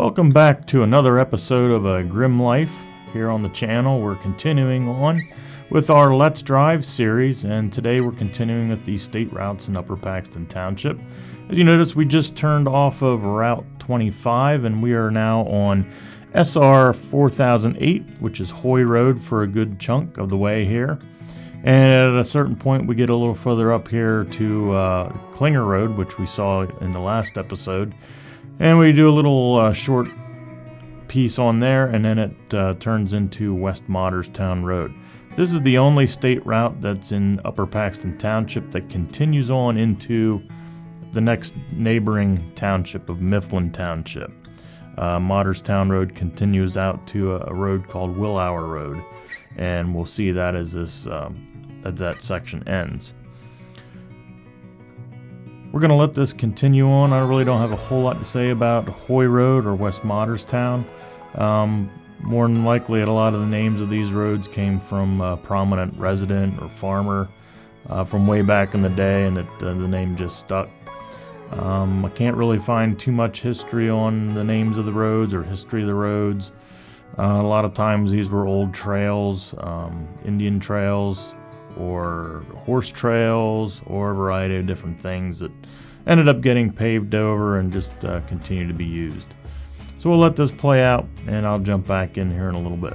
Welcome back to another episode of A Grim Life here on the channel. We're continuing on with our Let's Drive series, and today we're continuing with the state routes in Upper Paxton Township. As you notice, we just turned off of Route 25 and we are now on SR 4008, which is Hoy Road for a good chunk of the way here. And at a certain point we get a little further up here to Klinger Road, which we saw in the last episode. And we do a little short piece on there, and then it turns into West Modderstown Road. This is the only state route that's in Upper Paxton Township that continues on into the next neighboring township of Mifflin Township. Modderstown Road continues out to a road called Willour Road, and we'll see that as that section ends. We're going to let this continue on. I really don't have a whole lot to say about Hoy Road or West Modderstown. More than likely, a lot of the names of these roads came from a prominent resident or farmer from way back in the day, and the name just stuck. I can't really find too much history on the names of the roads or history of the roads. A lot of times these were old trails, Indian trails, or horse trails, or a variety of different things that ended up getting paved over and just continue to be used. So we'll let this play out, and I'll jump back in here in a little bit.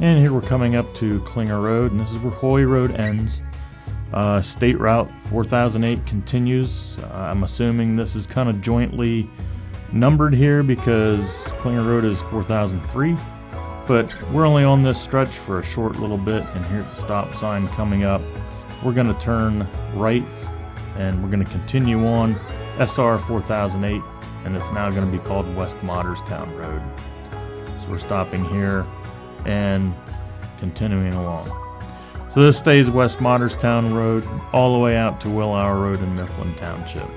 And here we're coming up to Klinger Road, and this is where Hoy Road ends. State Route 4008 continues. I'm assuming this is kind of jointly numbered here because Klinger Road is 4003. But we're only on this stretch for a short little bit, and here at the stop sign coming up, we're going to turn right, and we're going to continue on SR 4008, and it's now going to be called West Modderstown Road. So we're stopping here and continuing along. So this stays West Modderstown Road all the way out to Willour Road in Mifflin Township.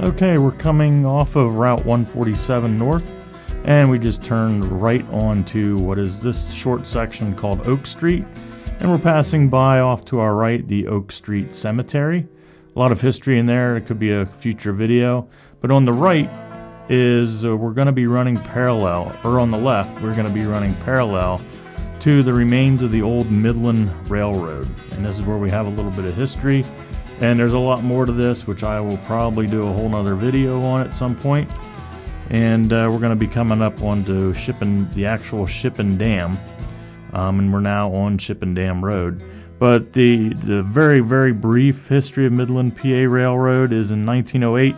Okay, we're coming off of Route 147 North, and we just turned right onto what is this short section called Oak Street, and we're passing by off to our right the Oak Street Cemetery. A lot of history in there. It could be a future video, but on the right is we're going to be running parallel, or on the left we're going to be running parallel to the remains of the old Midland Railroad, and this is where we have a little bit of history. And there's a lot more to this, which I will probably do a whole nother video on at some point. And we're going to be coming up onto the actual Shipping Dam, and we're now on Shipping Dam Road. But the very, very brief history of Midland PA Railroad is in 1908.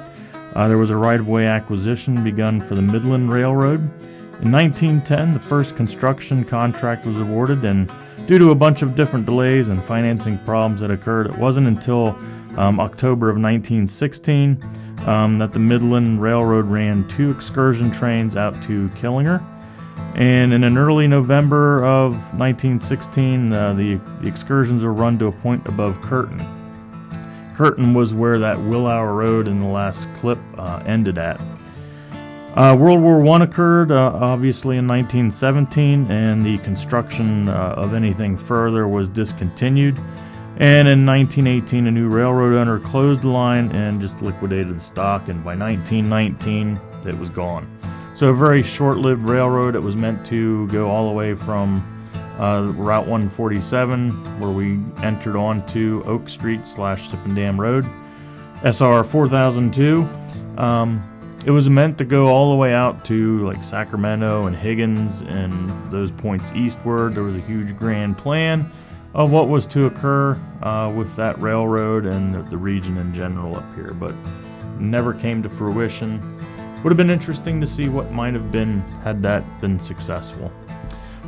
There was a right-of-way acquisition begun for the Midland Railroad. In 1910, the first construction contract was awarded, and due to a bunch of different delays and financing problems that occurred, it wasn't until October of 1916 that the Midland Railroad ran 2 excursion trains out to Killinger. And in an early November of 1916, the excursions were run to a point above Curtin. Curtin was where that Willour Road in the last clip ended at. World War I occurred, obviously, in 1917, and the construction of anything further was discontinued. And in 1918, a new railroad owner closed the line and just liquidated the stock, and by 1919, it was gone. So a very short-lived railroad. It was meant to go all the way from Route 147, where we entered onto Oak Street / Shipping Dam Road, SR 4002. It was meant to go all the way out to like Sacramento and Higgins and those points eastward. There was a huge grand plan of what was to occur with that railroad and the region in general up here, but never came to fruition. Would have been interesting to see what might have been had that been successful.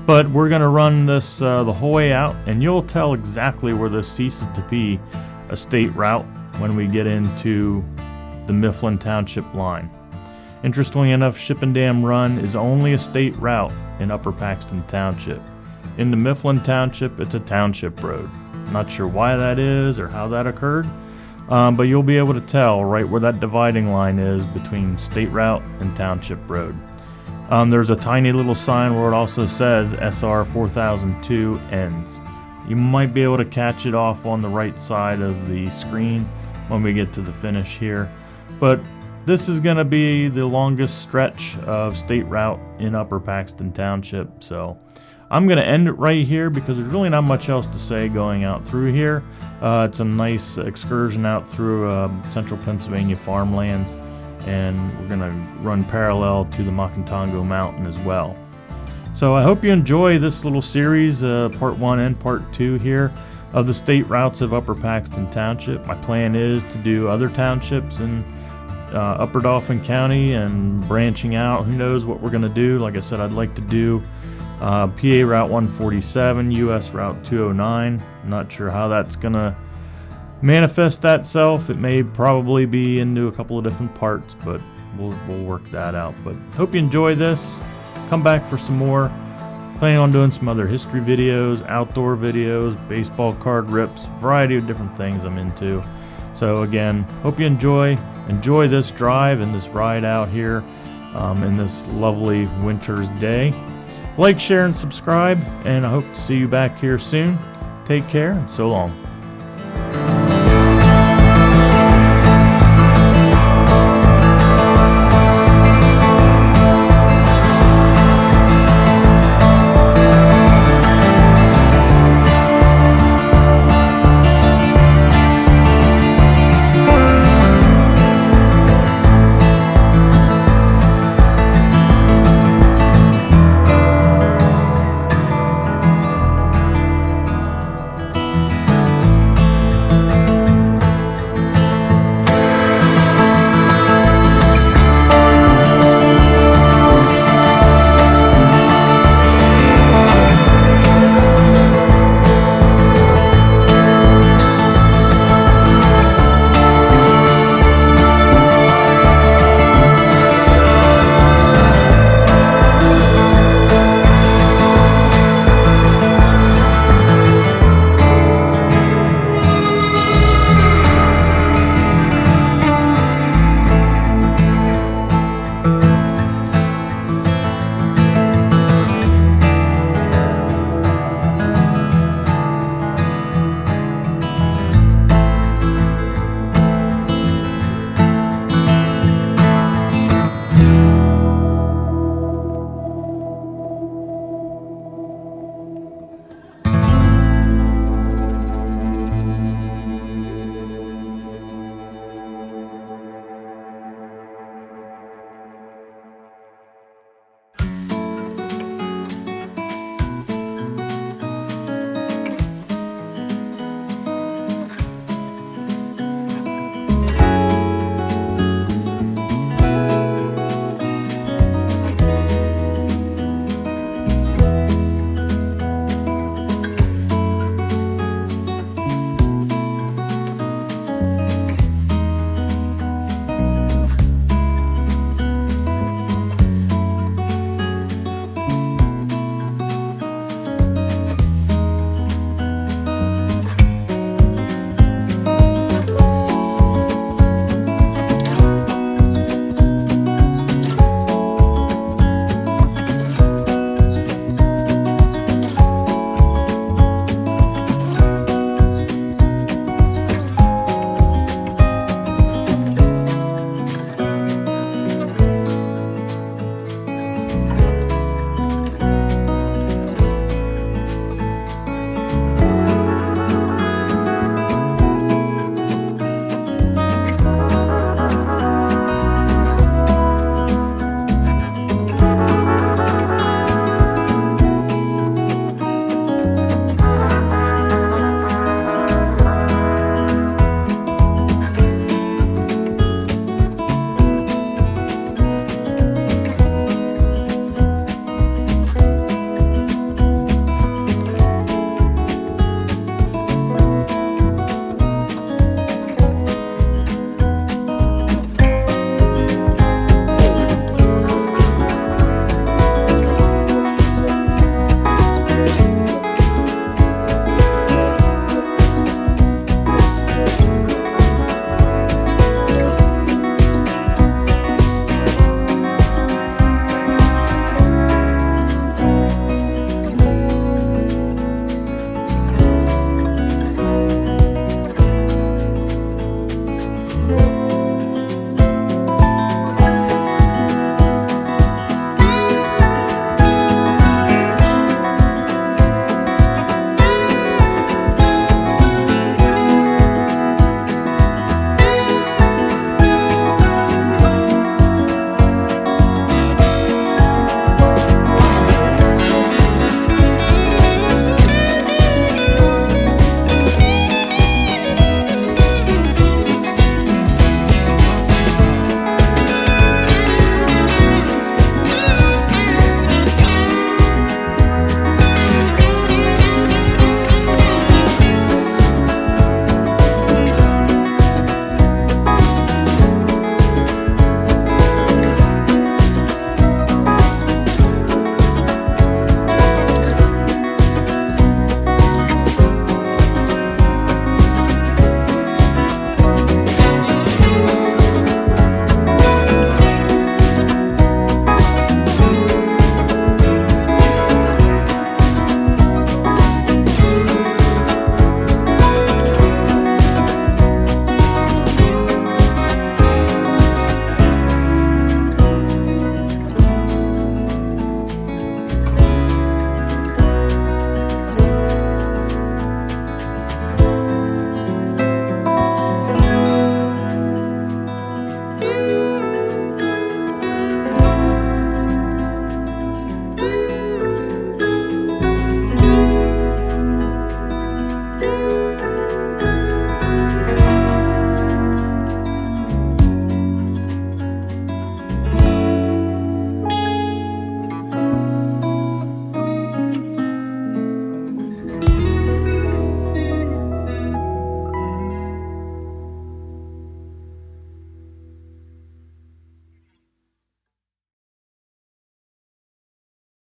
But we're going to run this the whole way out, and you'll tell exactly where this ceases to be a state route when we get into the Mifflin Township line. Interestingly enough, Shipping Dam Run is only a state route in Upper Paxton Township. In the Mifflin Township, it's a township road. Not sure why that is or how that occurred, but you'll be able to tell right where that dividing line is between state route and township road. There's a tiny little sign where it also says SR 4002 ends. You might be able to catch it off on the right side of the screen when we get to the finish here, but this is going to be the longest stretch of state route in Upper Paxton Township, so I'm going to end it right here because there's really not much else to say going out through here. It's a nice excursion out through central Pennsylvania farmlands, and we're going to run parallel to the Macantongo Mountain as well. So I hope you enjoy this little series, part 1 and part 2 here of the state routes of Upper Paxton Township. My plan is to do other townships in Upper Dauphin County and branching out. Who knows what we're going to do. Like I said, I'd like to do PA Route 147, US Route 209. I'm not sure how that's going to manifest itself. It may probably be into a couple of different parts, but we'll work that out. But hope you enjoy this. Come back for some more. Planning on doing some other history videos, outdoor videos, baseball card rips, variety of different things I'm into. So again, hope you enjoy this drive and this ride out here in this lovely winter's day. Like, share, and subscribe, and I hope to see you back here soon. Take care, and so long.